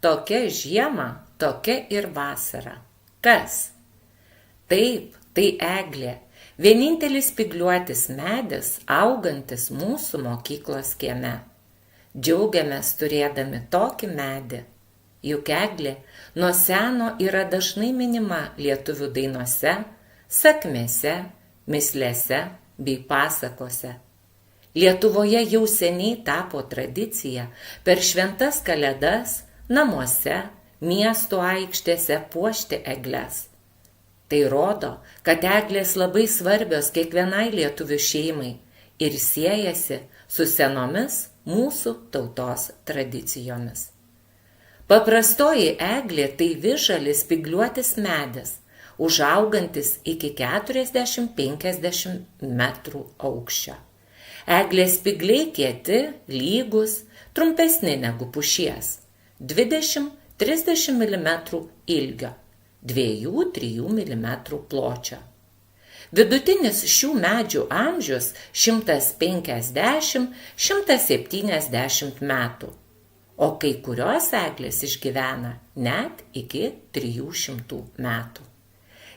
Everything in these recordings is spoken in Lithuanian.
tokia žiema, tokia ir vasara. Kas? Taip, tai eglė. Vienintelis spygliuotis medis, augantis mūsų mokyklos kieme. Džiaugiamės turėdami tokį medį. Juk eglė nuo seno yra dažnai minima lietuvių dainose, sakmėse, mislėse bei pasakose. Lietuvoje jau seniai tapo tradicija per šventas kalėdas namuose, miestų aikštėse puošti egles. Tai rodo, kad eglės labai svarbios kiekvienai lietuvių šeimai ir siejasi su senomis mūsų tautos tradicijomis. Paprastoji eglė tai visžalis spygliuotis medis, užaugantis iki 40–50 metrų aukščio. Eglės spygliai kieti, lygus, trumpesni negu pušies, 20–30 mm ilgio, 2–3 mm pločio. Vidutinis šių medžių amžius 150–170 metų, o kai kurios eglės išgyvena net iki 300 metų.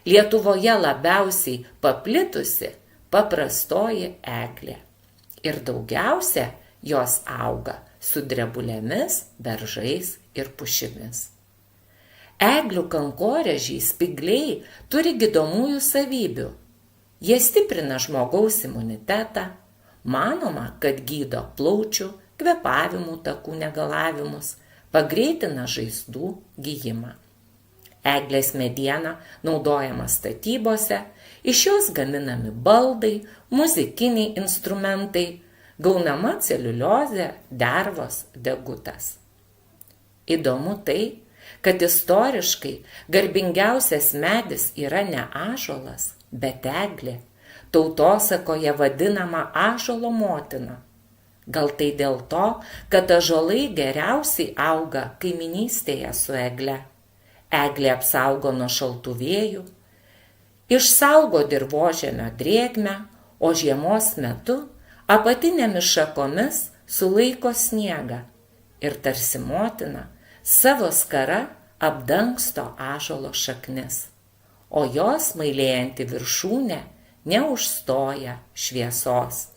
Lietuvoje labiausiai paplitusi paprastoji eglė ir daugiausia jos auga su drebulėmis, beržais ir pušimis. Eglių kankorėžiai spygliai turi gydomųjų savybių. Jie stiprina žmogaus imunitetą, manoma, kad gydo plaučių, kvėpavimų takų negalavimus, pagreitina žaizdų gijimą. Eglės mediena naudojama statybose, iš jos gaminami baldai, muzikiniai instrumentai, gaunama celiuliozė, dervos, degutas. Įdomu tai, kad istoriškai garbingiausias medis yra ne ąžuolas, bet eglė, tautosakoje vadinama ąžuolo motina. Gal tai dėl to, kad ąžuolai geriausiai auga kaiminystėje su egle. Eglė apsaugo nuo šaltų vėjų, išsaugo dirvožemio drėgmę, o žiemos metu apatinėmis šakomis sulaiko sniegą ir tarsi motina savo skara apdangsto ąžuolo šaknis, o jos smailėjanti viršūnė neužstoja šviesos.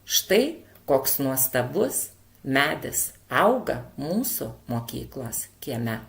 Štai koks nuostabus medis auga mūsų mokyklos kieme.